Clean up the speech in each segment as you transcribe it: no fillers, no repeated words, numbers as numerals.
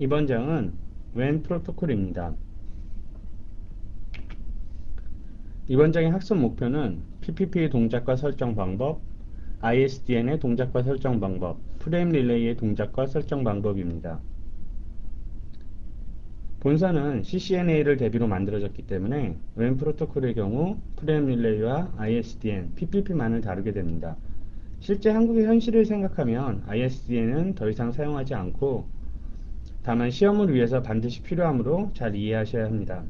이번 장은 WAN 프로토콜입니다. 이번 장의 학습 목표는 PPP의 동작과 설정 방법, ISDN의 동작과 설정 방법, 프레임 릴레이의 동작과 설정 방법입니다. 본선은 CCNA를 대비로 만들어졌기 때문에 WAN 프로토콜의 경우 프레임 릴레이와 ISDN, PPP만을 다루게 됩니다. 실제 한국의 현실을 생각하면 ISDN은 더 이상 사용하지 않고 다만 시험을 위해서 반드시 필요하므로 잘 이해하셔야 합니다.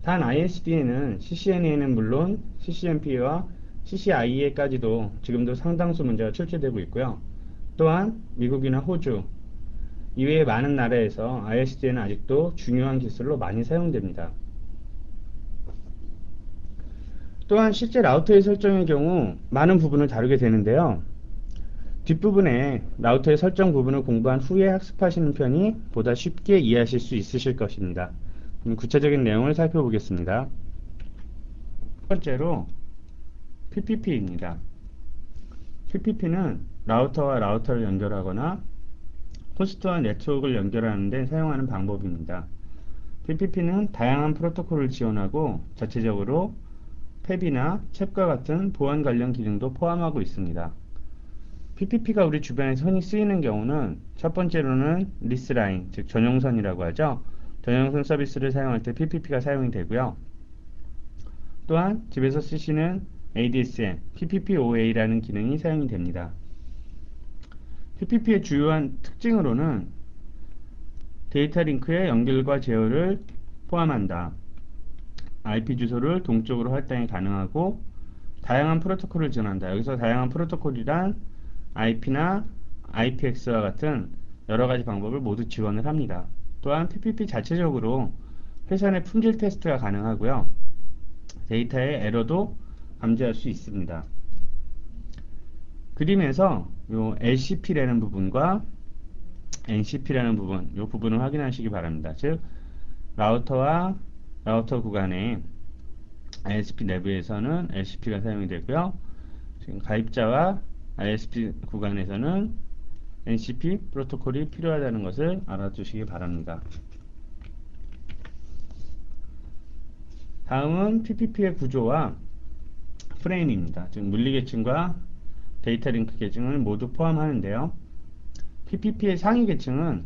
단 ISDN은 CCNA는 물론 CCNP와 CCIE까지도 지금도 상당수 문제가 출제되고 있고요. 또한 미국이나 호주 이외의 많은 나라에서 ISDN은 아직도 중요한 기술로 많이 사용됩니다. 또한 실제 라우터의 설정의 경우 많은 부분을 다루게 되는데요. 뒷부분에 라우터의 설정 부분을 공부한 후에 학습하시는 편이 보다 쉽게 이해하실 수 있으실 것입니다. 구체적인 내용을 살펴보겠습니다. 첫 번째로 PPP입니다. PPP는 라우터와 라우터를 연결하거나 호스트와 네트워크를 연결하는 데 사용하는 방법입니다. PPP는 다양한 프로토콜을 지원하고 자체적으로 팹이나 챕과 같은 보안 관련 기능도 포함하고 있습니다. PPP가 우리 주변에서 흔히 쓰이는 경우는 첫 번째로는 리스라인, 즉 전용선이라고 하죠. 전용선 서비스를 사용할 때 PPP가 사용이 되고요. 또한 집에서 쓰시는 ADSN, PPPoA라는 기능이 사용이 됩니다. PPP의 주요한 특징으로는 데이터 링크의 연결과 제어를 포함한다. IP 주소를 동적으로 할당이 가능하고 다양한 프로토콜을 지원한다. 여기서 다양한 프로토콜이란 IP나 IPX와 같은 여러가지 방법을 모두 지원을 합니다. 또한 PPP 자체적으로 회선의 품질 테스트가 가능하고요. 데이터의 에러도 감지할 수 있습니다. 그림에서 요 LCP라는 부분과 NCP라는 부분, 이 부분을 확인하시기 바랍니다. 즉, 라우터와 라우터 구간에 ISP 내부에서는 LCP가 사용이 되고요. 지금 가입자와 ISP 구간에서는 NCP 프로토콜이 필요하다는 것을 알아두시기 바랍니다. 다음은 PPP의 구조와 프레임입니다. 즉 물리계층과 데이터 링크 계층을 모두 포함하는데요. PPP의 상위 계층은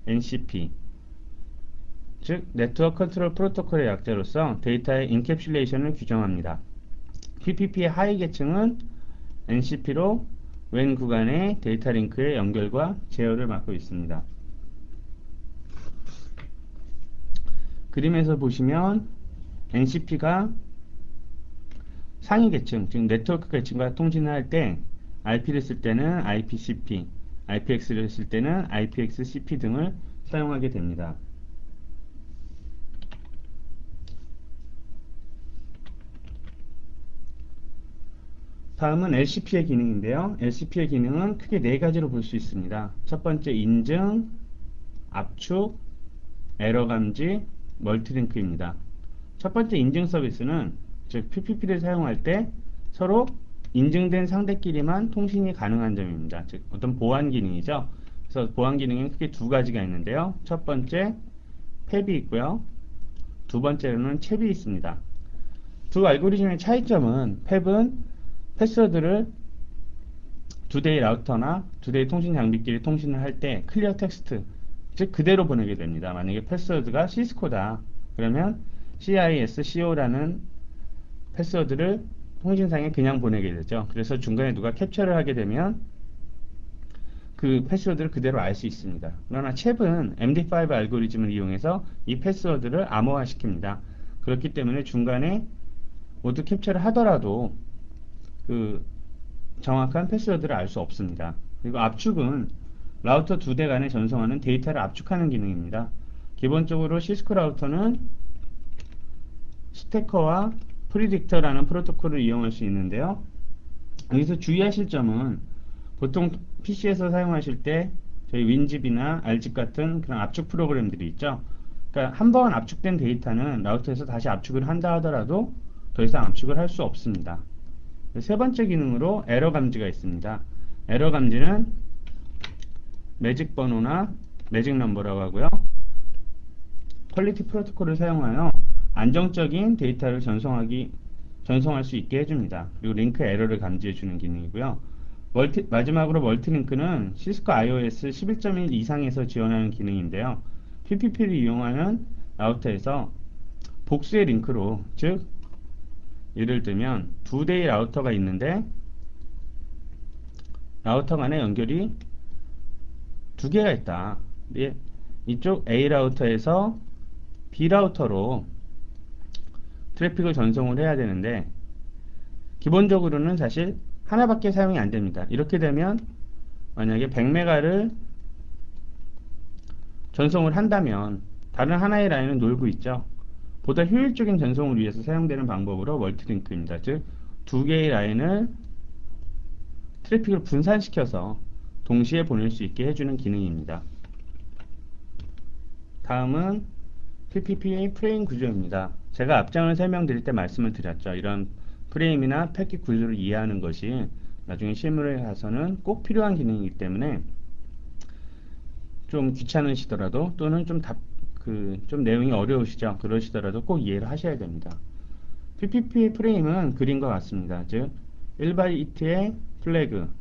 NCP, 즉 네트워크 컨트롤 프로토콜의 약자로서 데이터의 인캡슐레이션을 규정합니다. PPP의 하위 계층은 NCP로 WAN 구간의 데이터 링크의 연결과 제어를 맡고 있습니다. 그림에서 보시면 NCP가 상위 계층, 즉 네트워크 계층과 통신을 할 때 IP를 쓸 때는 IPCP, IPX를 쓸 때는 IPXCP 등을 사용하게 됩니다. 다음은 LCP의 기능인데요. LCP의 기능은 크게 네 가지로 볼 수 있습니다. 첫 번째 인증, 압축, 에러 감지, 멀티링크입니다. 첫 번째 인증 서비스는 즉 PPP를 사용할 때 서로 인증된 상대끼리만 통신이 가능한 점입니다. 즉 어떤 보안 기능이죠. 그래서 보안 기능은 크게 두 가지가 있는데요. 첫 번째 팹이 있고요. 두 번째로는 챕이 있습니다. 두 알고리즘의 차이점은 팹은 패스워드를 두 대의 라우터나 두 대의 통신 장비끼리 통신을 할 때 클리어 텍스트, 즉 그대로 보내게 됩니다. 만약에 패스워드가 시스코다 그러면 CISCO라는 패스워드를 통신상에 그냥 보내게 되죠. 그래서 중간에 누가 캡처를 하게 되면 그 패스워드를 그대로 알 수 있습니다. 그러나 챕은 MD5 알고리즘을 이용해서 이 패스워드를 암호화시킵니다. 그렇기 때문에 중간에 모두 캡처를 하더라도 그 정확한 패스워드를 알 수 없습니다. 그리고 압축은 라우터 두 대 간에 전송하는 데이터를 압축하는 기능입니다. 기본적으로 시스코 라우터는 스태커와 프리딕터라는 프로토콜을 이용할 수 있는데요. 여기서 주의하실 점은 보통 PC에서 사용하실 때 저희 윈집이나 R집 같은 그런 압축 프로그램들이 있죠. 그러니까 한번 압축된 데이터는 라우터에서 다시 압축을 한다 하더라도 더 이상 압축을 할 수 없습니다. 세 번째 기능으로 에러 감지가 있습니다. 에러 감지는 매직 번호나 매직 넘버라고 하고요. 퀄리티 프로토콜을 사용하여 안정적인 데이터를 전송할 수 있게 해줍니다. 그리고 링크 에러를 감지해주는 기능이고요. 마지막으로 멀티링크는 시스코 iOS 11.1 이상에서 지원하는 기능인데요. PPP를 이용하는 라우터에서 복수의 링크로, 즉 예를 들면 두 대의 라우터가 있는데 라우터 간의 연결이 두 개가 있다. 이쪽 A 라우터에서 B 라우터로 트래픽을 전송을 해야 되는데 기본적으로는 사실 하나밖에 사용이 안 됩니다. 이렇게 되면 만약에 100메가를 전송을 한다면 다른 하나의 라인은 놀고 있죠. 보다 효율적인 전송을 위해서 사용되는 방법으로 멀티링크입니다. 즉, 두 개의 라인을 트래픽을 분산시켜서 동시에 보낼 수 있게 해주는 기능입니다. 다음은 PPP의 프레임 구조입니다. 제가 앞장을 설명드릴 때 말씀을 드렸죠. 이런 프레임이나 패킷 구조를 이해하는 것이 나중에 실무에 가서는 꼭 필요한 기능이기 때문에 좀 귀찮으시더라도 또는 좀 내용이 어려우시죠. 그러시더라도 꼭 이해를 하셔야 됩니다. PPP의 프레임은 그림과 같습니다. 즉 1바이트의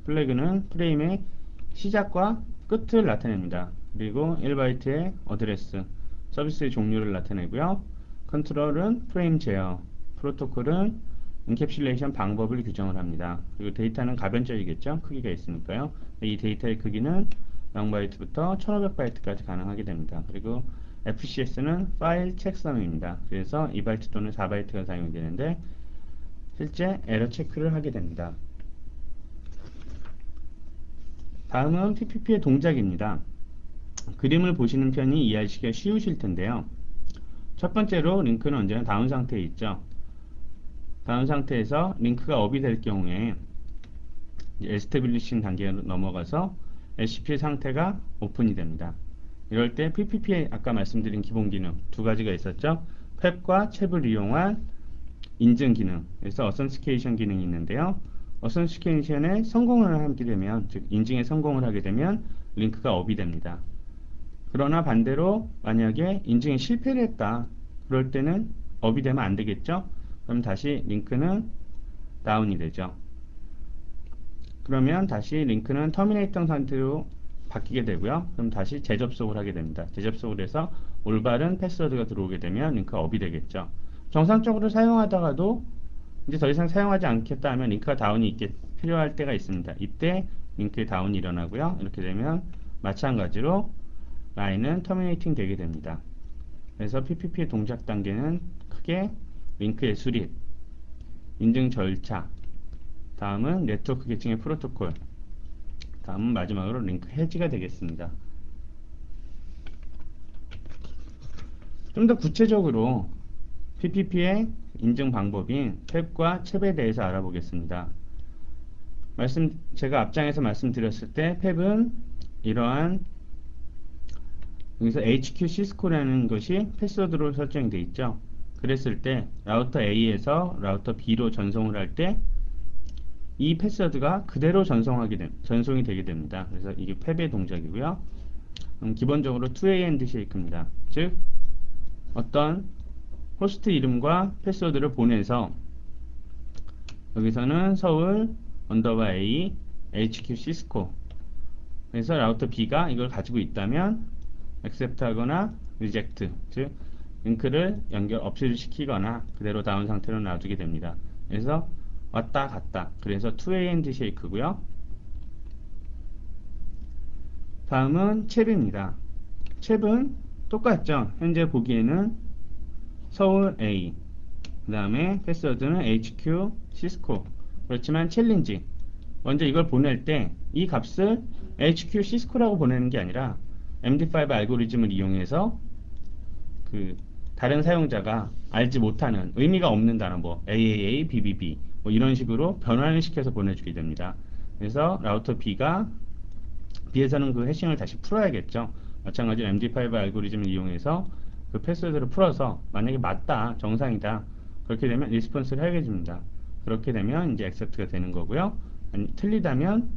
플래그는 프레임의 시작과 끝을 나타냅니다. 그리고 1바이트의 어드레스, 서비스의 종류를 나타내고요. 컨트롤은 프레임 제어, 프로토콜은 인캡슐레이션 방법을 규정을 합니다. 그리고 데이터는 가변적이겠죠. 크기가 있으니까요. 이 데이터의 크기는 0바이트부터 1500바이트까지 가능하게 됩니다. 그리고 FCS는 파일 책섬입니다. 그래서 2바이트 또는 4바이트가 사용이 되는데 실제 에러 체크를 하게 됩니다. 다음은 PPP의 동작입니다. 그림을 보시는 편이 이해하시기가 쉬우실 텐데요. 첫 번째로 링크는 언제나 다운 상태에 있죠. 다운 상태에서 링크가 업이 될 경우에 에스태블리싱 단계로 넘어가서 HCP 상태가 오픈이 됩니다. 이럴 때 PPP에 아까 말씀드린 기본 기능 두 가지가 있었죠. 팹과 챕을 이용한 인증 기능, 그래서 어센티케이션 기능이 있는데요. 어센티케이션에 성공을 하게 되면, 즉 인증에 성공을 하게 되면 링크가 업이 됩니다. 그러나 반대로 만약에 인증에 실패를 했다, 그럴 때는 업이 되면 안 되겠죠. 그럼 다시 링크는 다운이 되죠. 그러면 다시 링크는 터미네이터 상태로 바뀌게 되고요. 그럼 다시 재접속을 하게 됩니다. 재접속을 해서 올바른 패스워드가 들어오게 되면 링크가 업이 되겠죠. 정상적으로 사용하다가도 이제 더 이상 사용하지 않겠다 하면 링크가 다운이 필요할 때가 있습니다. 이때 링크의 다운이 일어나고요. 이렇게 되면 마찬가지로 라인은 터미네이팅 되게 됩니다. 그래서 PPP의 동작 단계는 크게 링크의 수립, 인증 절차, 다음은 네트워크 계층의 프로토콜, 다음은 마지막으로 링크 해지가 되겠습니다. 좀 더 구체적으로 PPP의 인증 방법인 팹과 챕에 대해서 알아보겠습니다. 제가 앞장에서 말씀드렸을 때 팹은 이러한 여기서 HQ 시스코라는 것이 패스워드로 설정이 되어 있죠. 그랬을 때 라우터 A에서 라우터 B로 전송을 할 때 이 패스워드가 그대로 전송이 되게 됩니다. 그래서 이게 팹의 동작이고요. 기본적으로 2A 핸드쉐이크입니다. 즉 어떤 호스트 이름과 패스워드를 보내서 여기서는 서울 언더바 A HQ 시스코, 그래서 라우터 B가 이걸 가지고 있다면 accept 하거나 reject, 즉 링크를 없애시키거나 그대로 다운 상태로 놔두게 됩니다. 그래서 왔다 갔다, 그래서 2A 핸드쉐이크고요. 다음은 챕입니다. 챕은 똑같죠. 현재 보기에는 서울 A, 그 다음에 패스워드는 HQ 시스코. 그렇지만 챌린지, 먼저 이걸 보낼 때 이 값을 HQ 시스코라고 보내는 게 아니라 MD5 알고리즘을 이용해서 다른 사용자가 알지 못하는 의미가 없는 단어, 뭐 AAA, BBB 뭐 이런 식으로 변환을 시켜서 보내주게 됩니다. 그래서 라우터 B에서는 그 해싱을 다시 풀어야겠죠. 마찬가지로 MD5 알고리즘을 이용해서 그 패스워드를 풀어서 만약에 맞다, 정상이다, 그렇게 되면 리스폰스를 해줍니다. 그렇게 되면 이제 accept가 되는 거고요. 아니, 틀리다면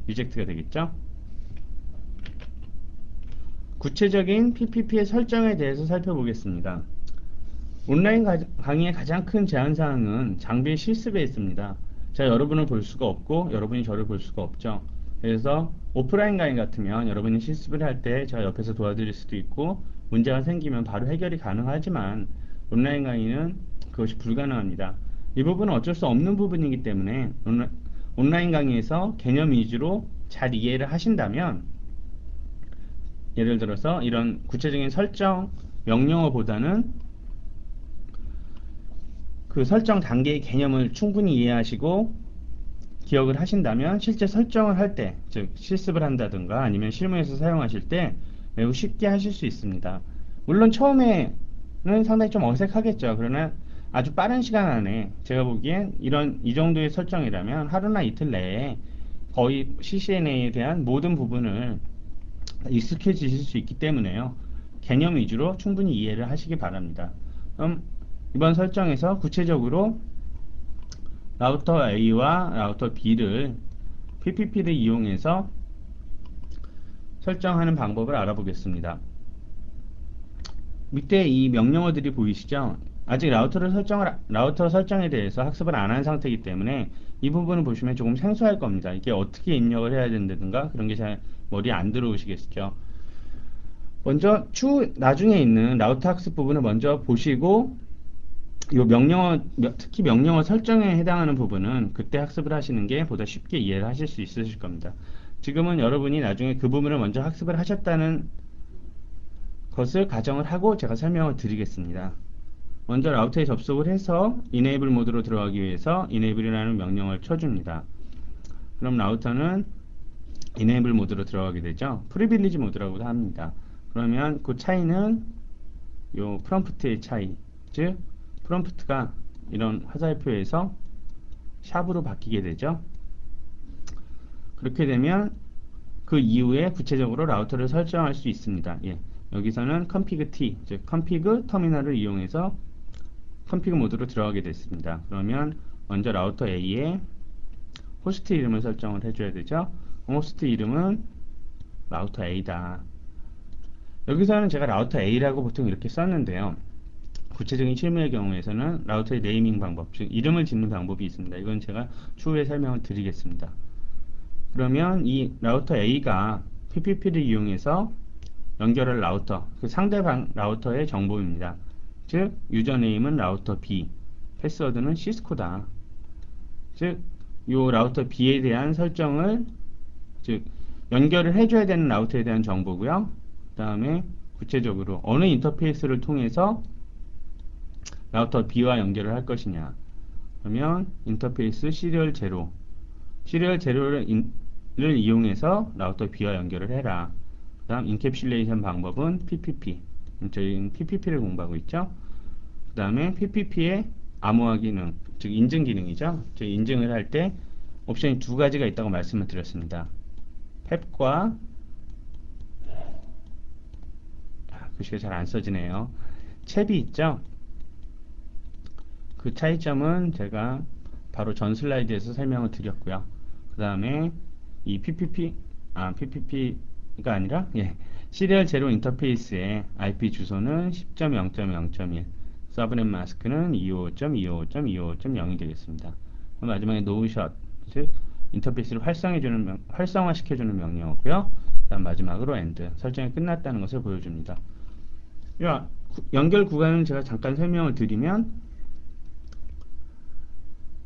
reject가 되겠죠. 구체적인 PPP의 설정에 대해서 살펴보겠습니다. 온라인 강의의 가장 큰 제한사항은 장비의 실습에 있습니다. 제가 여러분을 볼 수가 없고 여러분이 저를 볼 수가 없죠. 그래서 오프라인 강의 같으면 여러분이 실습을 할 때 제가 옆에서 도와드릴 수도 있고 문제가 생기면 바로 해결이 가능하지만 온라인 강의는 그것이 불가능합니다. 이 부분은 어쩔 수 없는 부분이기 때문에 온라인 강의에서 개념 위주로 잘 이해를 하신다면 예를 들어서 이런 구체적인 설정 명령어보다는 그 설정 단계의 개념을 충분히 이해하시고 기억을 하신다면 실제 설정을 할 때, 즉 실습을 한다든가 아니면 실무에서 사용하실 때 매우 쉽게 하실 수 있습니다. 물론 처음에는 상당히 좀 어색하겠죠. 그러나 아주 빠른 시간 안에 제가 보기엔 이 정도의 설정이라면 하루나 이틀 내에 거의 CCNA에 대한 모든 부분을 익숙해지실 수 있기 때문에요. 개념 위주로 충분히 이해를 하시기 바랍니다. 그럼 이번 설정에서 구체적으로 라우터 A와 라우터 B를 PPP를 이용해서 설정하는 방법을 알아보겠습니다. 밑에 이 명령어들이 보이시죠? 아직 라우터 설정에 대해서 학습을 안 한 상태이기 때문에 이 부분을 보시면 조금 생소할 겁니다. 이게 어떻게 입력을 해야 된다든가 그런 게 잘 머리에 안 들어오시겠죠. 먼저 나중에 있는 라우터 학습 부분을 먼저 보시고 이 특히 명령어 설정에 해당하는 부분은 그때 학습을 하시는 게 보다 쉽게 이해를 하실 수 있으실 겁니다. 지금은 여러분이 나중에 그 부분을 먼저 학습을 하셨다는 것을 가정을 하고 제가 설명을 드리겠습니다. 먼저 라우터에 접속을 해서 Enable 모드로 들어가기 위해서 Enable이라는 명령을 쳐줍니다. 그럼 라우터는 Enable 모드로 들어가게 되죠. Privilege 모드라고도 합니다. 그러면 그 차이는 요 프롬프트의 차이, 즉 프롬프트가 이런 화살표에서 샵으로 바뀌게 되죠. 그렇게 되면 그 이후에 구체적으로 라우터를 설정할 수 있습니다. 예. 여기서는 config t, 즉 config 터미널을 이용해서 config 모드로 들어가게 됐습니다. 그러면 먼저 라우터 A에 호스트 이름을 설정을 해줘야 되죠. 호스트 이름은 라우터 A다. 여기서는 제가 라우터 A라고 보통 이렇게 썼는데요. 구체적인 실무의 경우에서는 라우터의 네이밍 방법, 즉 이름을 짓는 방법이 있습니다. 이건 제가 추후에 설명을 드리겠습니다. 그러면 이 라우터 A가 PPP를 이용해서 연결할 라우터, 그 상대방 라우터의 정보입니다. 즉 유저네임은 라우터 B, 패스워드는 시스코다. 즉 이 라우터 B에 대한 설정을, 즉 연결을 해줘야 되는 라우터에 대한 정보고요. 그 다음에 구체적으로 어느 인터페이스를 통해서 라우터 B와 연결을 할 것이냐. 그러면 인터페이스 시리얼 제로를 이용해서 라우터 B와 연결을 해라. 그 다음 인캡슐레이션 방법은 PPP. 저희는 PPP를 공부하고 있죠. 그 다음에 PPP의 암호화 기능, 즉 인증 기능이죠. 저희 인증을 할 때 옵션이 두 가지가 있다고 말씀을 드렸습니다. 펩과 글씨가 잘 안 써지네요. 챕이 있죠. 그 차이점은 제가 바로 전 슬라이드에서 설명을 드렸고요. 그 다음에 이 PPP가 아니라 시리얼 제로 인터페이스의 IP 주소는 10.0.0.1, 서브넷 마스크는 255.255.255.0이 되겠습니다. 마지막에 노우샷, 즉 인터페이스를 활성화시켜주는 명령어고요. 그 다음 마지막으로 end, 설정이 끝났다는 것을 보여줍니다. 연결 구간은 제가 잠깐 설명을 드리면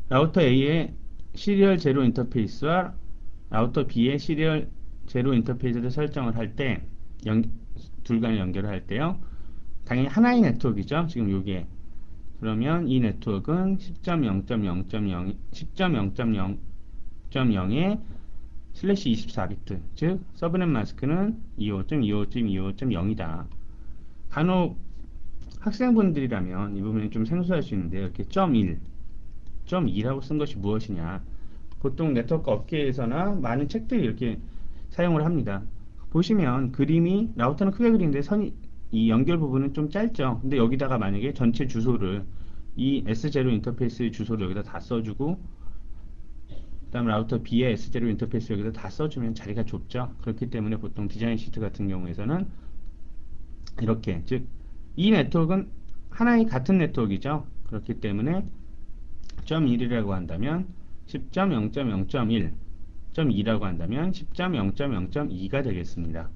라우터 A의 시리얼 제로 인터페이스와 라우터 B의 시리얼 제로 인터페이스를 설정을 할 때, 둘 간의 연결을 할 때요. 당연히 하나의 네트워크이죠. 지금 요게. 그러면 이 네트워크는 10.0.0.0에 슬래시 24비트, 즉 서브넷 마스크는 25.25.25.0이다. 간혹 학생분들이라면 이 부분이 좀 생소할 수 있는데요. 이렇게 .1라고 쓴 것이 무엇이냐. 보통 네트워크 업계에서나 많은 책들이 이렇게 사용을 합니다. 보시면 그림이 라우터는 크게 그리는데 이 연결 부분은 좀 짧죠. 근데 여기다가 만약에 전체 주소를 이 S0 인터페이스의 주소를 여기다 다 써주고 그 다음 라우터 B의 S0 인터페이스 여기다 다 써주면 자리가 좁죠. 그렇기 때문에 보통 디자인 시트 같은 경우에서는 이렇게, 즉 이 네트워크는 하나의 같은 네트워크이죠. 그렇기 때문에 10.1이라고 한다면 10.0.0.1 0.2라고 한다면 10.0.0.2가 되겠습니다.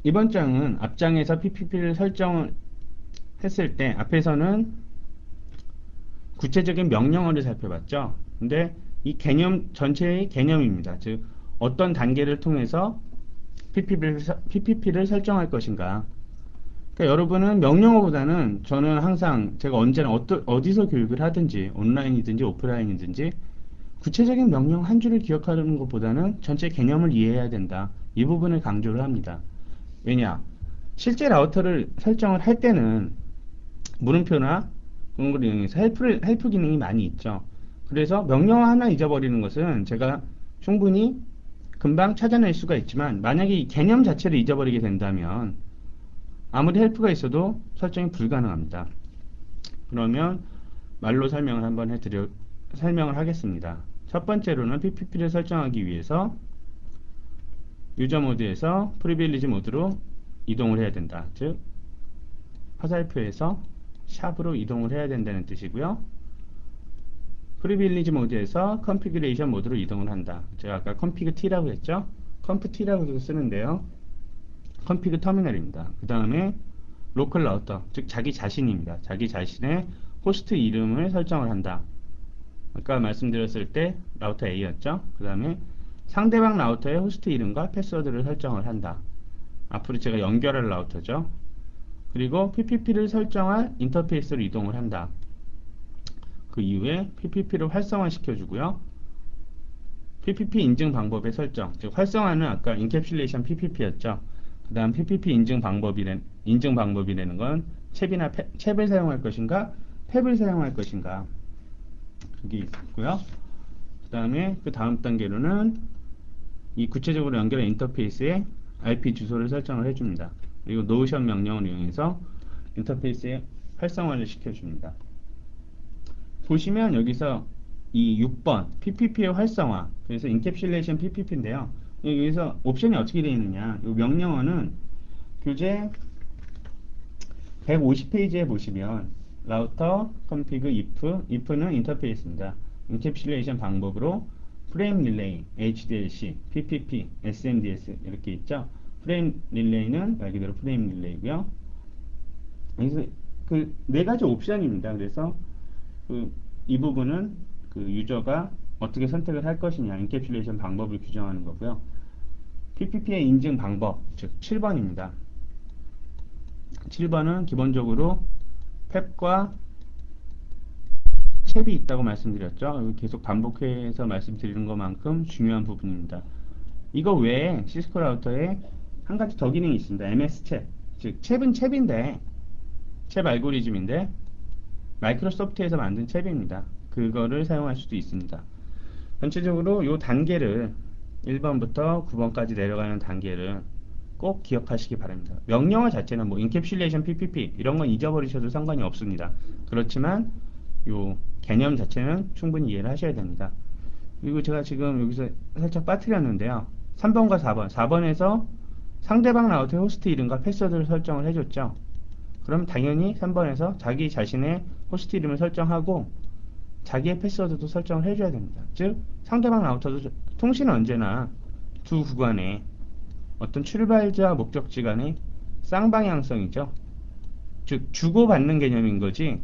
이번 장은 앞장에서 PPP를 설정을 했을 때 앞에서는 구체적인 명령어를 살펴봤죠. 근데 이 개념 전체의 개념입니다. 즉 어떤 단계를 통해서 PPP를 설정할 것인가. 그러니까 여러분은 명령어보다는 저는 항상 제가 언제나 어디서 교육을 하든지 온라인이든지 오프라인이든지 구체적인 명령 한 줄을 기억하는 것보다는 전체 개념을 이해해야 된다. 이 부분을 강조를 합니다. 왜냐? 실제 라우터를 설정을 할 때는 물음표나 그런 걸 이용해서 헬프 기능이 많이 있죠. 그래서 명령어 하나 잊어버리는 것은 제가 충분히 금방 찾아낼 수가 있지만 만약에 이 개념 자체를 잊어버리게 된다면 아무리 헬프가 있어도 설정이 불가능합니다. 그러면 말로 설명을 하겠습니다. 첫 번째로는 PPP를 설정하기 위해서 유저 모드에서 프리빌리지 모드로 이동을 해야 된다. 즉 화살표에서 샵으로 이동을 해야 된다는 뜻이고요. 프리빌리지 모드에서 컨피그레이션 모드로 이동을 한다. 제가 아까 컨피그 T라고 했죠? 컨프 T라고 쓰는데요. 컨피그 터미널입니다. 그 다음에 로컬 라우터, 즉 자기 자신입니다. 자기 자신의 호스트 이름을 설정을 한다. 아까 말씀드렸을 때 라우터 A였죠? 그 다음에 상대방 라우터의 호스트 이름과 패스워드를 설정을 한다. 앞으로 제가 연결할 라우터죠. 그리고 PPP를 설정할 인터페이스로 이동을 한다. 그 이후에 PPP를 활성화시켜주고요. PPP 인증 방법의 설정, 즉 활성화는 아까 인캡슐레이션 PPP였죠. 그 다음 PPP 인증 방법이라는 건 챕을 사용할 것인가, 탭을 사용할 것인가, 그게 있고요. 그 다음에 그 다음 단계로는 이 구체적으로 연결한 인터페이스에 IP 주소를 설정을 해줍니다. 그리고 노션 명령을 이용해서 인터페이스에 활성화를 시켜줍니다. 보시면 여기서 이 6번 PPP의 활성화, 그래서 인캡슐레이션 PPP인데요. 여기서 옵션이 어떻게 되어 있느냐, 이 명령어는 교재 150페이지에 보시면 라우터 config if는 인터페이스입니다. 인캡슐레이션 방법으로 프레임 릴레이, HDLC, PPP, SMDS 이렇게 있죠. 프레임 릴레이는 말 그대로 프레임 릴레이고요. 그래서 그 네 가지 옵션입니다. 그래서 이 부분은 그 유저가 어떻게 선택을 할 것이냐, 인캡슐레이션 방법을 규정하는 거고요. PPP의 인증 방법, 즉 7번입니다. 7번은 기본적으로 펩과 챕이 있다고 말씀드렸죠. 계속 반복해서 말씀드리는 것만큼 중요한 부분입니다. 이거 외에 시스코 라우터에 한 가지 더 기능이 있습니다. MS 챕, 즉 챕은 챕인데 챕 알고리즘인데 마이크로소프트에서 만든 챕입니다. 그거를 사용할 수도 있습니다. 전체적으로 이 단계를 1번부터 9번까지 내려가는 단계를 꼭 기억하시기 바랍니다. 명령어 자체는 뭐 인캡슐레이션 PPP 이런 건 잊어버리셔도 상관이 없습니다. 그렇지만 요 개념 자체는 충분히 이해를 하셔야 됩니다. 그리고 제가 지금 여기서 살짝 빠뜨렸는데요. 3번과 4번. 4번에서 상대방 라우터의 호스트 이름과 패스워드를 설정을 해줬죠. 그럼 당연히 3번에서 자기 자신의 호스트 이름을 설정하고 자기의 패스워드도 설정을 해줘야 됩니다. 즉 상대방 라우터도 통신은 언제나 두 구간에 어떤 출발지와 목적지 간의 쌍방향성이죠. 즉 주고받는 개념인 거지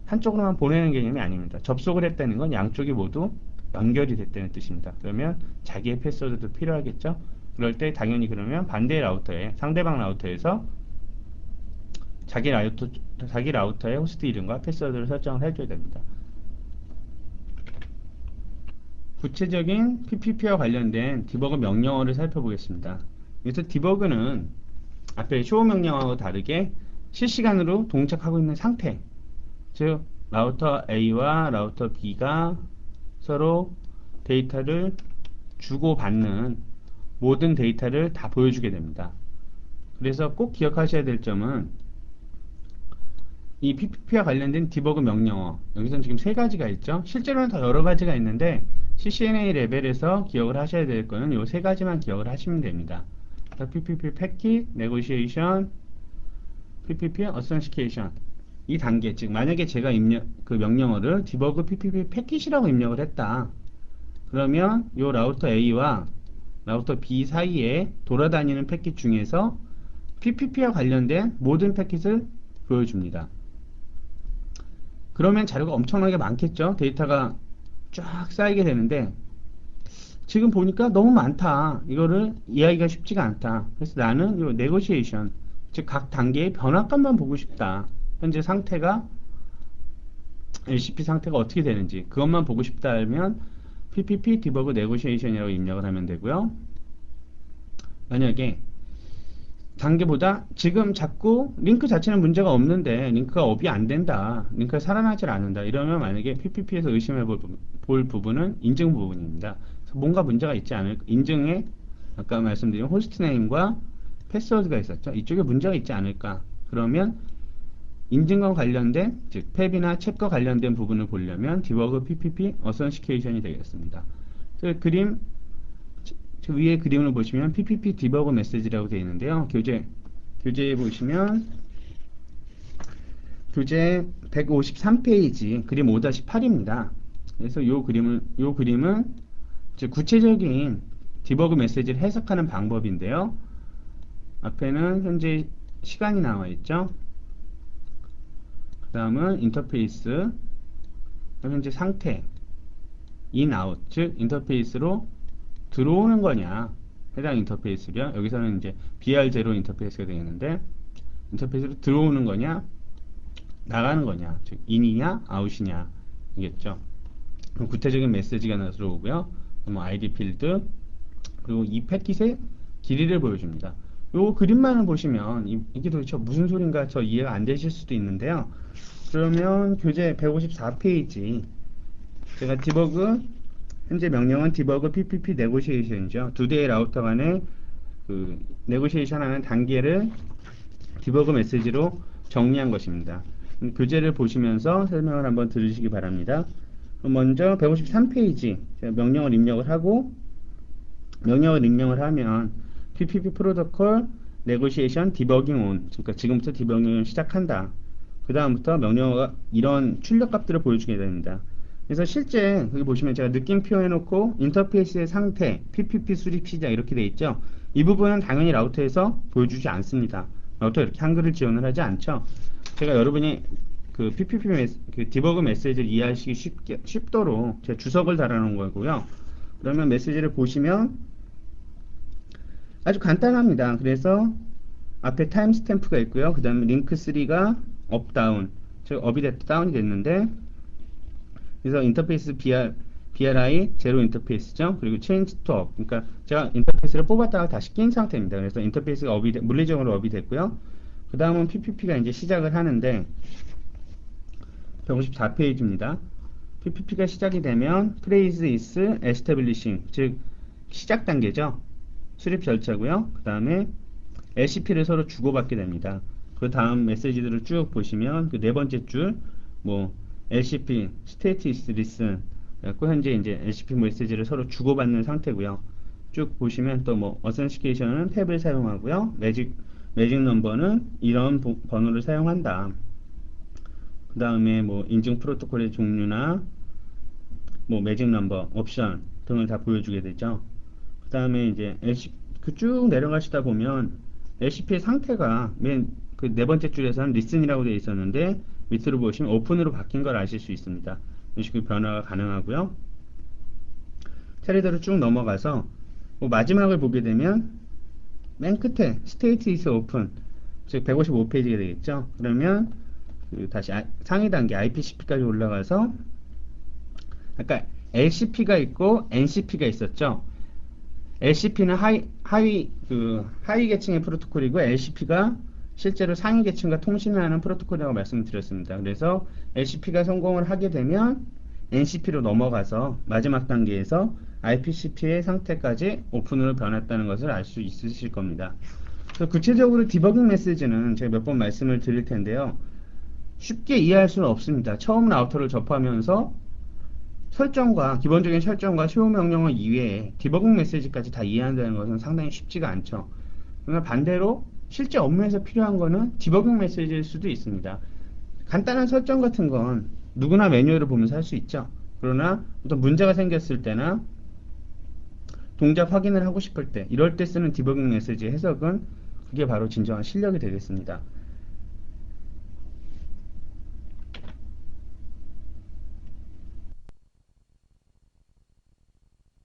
한쪽으로만 보내는 개념이 아닙니다. 접속을 했다는 건 양쪽이 모두 연결이 됐다는 뜻입니다. 그러면 자기의 패스워드도 필요하겠죠. 그럴 때 당연히 그러면 반대의 라우터에 상대방 라우터에서 자기 라우터의 호스트 이름과 패스워드를 설정을 해줘야 됩니다. 구체적인 PPP와 관련된 디버그 명령어를 살펴보겠습니다. 그래서 디버그는 앞에 쇼 명령어와 다르게 실시간으로 동작하고 있는 상태, 즉 라우터 A와 라우터 B가 서로 데이터를 주고받는 모든 데이터를 다 보여주게 됩니다. 그래서 꼭 기억하셔야 될 점은 이 PPP와 관련된 디버그 명령어, 여기서는 지금 세 가지가 있죠. 실제로는 더 여러 가지가 있는데 CCNA 레벨에서 기억을 하셔야 될 거는 요 세 가지만 기억을 하시면 됩니다. PPP 패킷, 네고시에이션, PPP 어센시케이션. 이 단계, 즉 만약에 제가 그 명령어를 디버그 PPP 패킷이라고 입력을 했다. 그러면 요 라우터 A와 라우터 B 사이에 돌아다니는 패킷 중에서 PPP와 관련된 모든 패킷을 보여줍니다. 그러면 자료가 엄청나게 많겠죠? 데이터가 쫙 쌓이게 되는데 지금 보니까 너무 많다. 이거를 이해하기가 쉽지가 않다. 그래서 나는 요 네고시에이션, 즉 각 단계의 변화값만 보고 싶다. 현재 상태가 LCP 상태가 어떻게 되는지 그것만 보고 싶다 하면 PPP 디버그 네고시에이션이라고 입력을 하면 되고요. 만약에 단계보다 지금 자꾸 링크 자체는 문제가 없는데 링크가 업이 안 된다. 링크가 살아나질 않는다. 이러면 만약에 PPP에서 의심해 볼 부분은 인증 부분입니다. 뭔가 문제가 있지 않을까. 인증에 아까 말씀드린 호스트 네임과 패스워드가 있었죠. 이쪽에 문제가 있지 않을까. 그러면 인증과 관련된 즉 탭이나 챗과 관련된 부분을 보려면 디버그 PPP 어센시케이션이 되겠습니다. 그림 저 위에 그림을 보시면 PPP 디버그 메시지라고 되어 있는데요. 교재에 보시면 교재 153페이지 그림 5-8입니다. 그래서 요 그림은 즉 구체적인 디버그 메시지를 해석하는 방법인데요. 앞에는 현재 시간이 나와 있죠. 그 다음은 인터페이스, 현재 상태, in, out, 즉 인터페이스로 들어오는 거냐, 해당 인터페이스요. 여기서는 이제 BR0 인터페이스가 되겠는데, 인터페이스로 들어오는 거냐, 나가는 거냐, 즉 in이냐, out이냐, 이겠죠. 그럼 구체적인 메시지가 들어오고요. 뭐 ID 필드, 그리고 이 패킷의 길이를 보여줍니다. 요 그림만을 보시면 이게 도대체 무슨 소린가 저 이해가 안 되실 수도 있는데요. 그러면 교재 154페이지 제가 디버그 현재 명령은 디버그 PPP 네고시에이션이죠. 두 대의 라우터 간의 그 네고시에이션 하는 단계를 디버그 메시지로 정리한 것입니다. 교재를 보시면서 설명을 한번 들으시기 바랍니다. 먼저 153페이지 제가 명령을 입력을 하고 명령을 입력을 하면 PPP 프로토콜 네고시에이션 디버깅 온, 그러니까 지금부터 디버깅을 시작한다. 그 다음부터 명령어가 이런 출력 값들을 보여주게 됩니다. 그래서 실제 여기 보시면 제가 느낌표 해놓고 인터페이스의 상태, PPP 수립 시작 이렇게 돼 있죠. 이 부분은 당연히 라우터에서 보여주지 않습니다. 라우터 이렇게 한글을 지원을 하지 않죠. 제가 여러분이 그 PPP 그 디버그 메시지를 이해하시기 쉽도록 제가 주석을 달아놓은 거고요. 그러면 메시지를 보시면 아주 간단합니다. 그래서 앞에 타임 스탬프가 있고요. 그 다음에 링크 3가 업, 다운, 즉 업이 됐다, 다운이 됐는데 그래서 인터페이스 BRI 제로 인터페이스죠. 그리고 change to up, 그러니까 제가 인터페이스를 뽑았다가 다시 낀 상태입니다. 그래서 인터페이스가 물리적으로 업이 됐고요. 그 다음은 PPP가 이제 시작을 하는데 154페이지입니다. PPP가 시작이 되면 phrase is establishing, 즉 시작 단계죠. 수립 절차고요. 그 다음에 LCP를 서로 주고받게 됩니다. 그 다음 메시지들을 쭉 보시면 그 네 번째 줄 뭐 LCP state is listen 그래갖고 현재 이제 LCP 메시지를 서로 주고받는 상태고요. 쭉 보시면 또 뭐 authentication은 탭을 사용하고요. 매직 넘버는 이런 번호를 사용한다. 그 다음에 뭐 인증 프로토콜의 종류나 뭐 매직 넘버, 옵션 등을 다 보여주게 되죠. 그 다음에 이제 쭉 내려가시다 보면 LCP의 상태가 그 네 번째 줄에서는 listen이라고 되어 있었는데 밑으로 보시면 open으로 바뀐 걸 아실 수 있습니다. 이런 식으로 변화가 가능하고요. 차례대로 쭉 넘어가서 뭐 마지막을 보게 되면 맨 끝에 state is open, 즉 155페이지가 되겠죠. 그러면 그 다시 상위 단계 IPCP까지 올라가서 아까 LCP가 있고 NCP가 있었죠. LCP는 하위 계층의 프로토콜이고 LCP가 실제로 상위 계층과 통신을 하는 프로토콜이라고 말씀드렸습니다. 그래서 LCP가 성공을 하게 되면 NCP로 넘어가서 마지막 단계에서 IPCP의 상태까지 오픈으로 변했다는 것을 알 수 있으실 겁니다. 그래서 구체적으로 디버깅 메시지는 제가 몇 번 말씀을 드릴 텐데요. 쉽게 이해할 수는 없습니다. 처음 라우터를 접하면서 설정과 기본적인 설정과 수요 명령어 이외에 디버깅 메시지까지 다 이해한다는 것은 상당히 쉽지가 않죠. 그러나 반대로 실제 업무에서 필요한 거는 디버깅 메시지일 수도 있습니다. 간단한 설정 같은 건 누구나 매뉴얼을 보면서 할 수 있죠. 그러나 어떤 문제가 생겼을 때나 동작 확인을 하고 싶을 때 이럴 때 쓰는 디버깅 메시지 해석은 그게 바로 진정한 실력이 되겠습니다.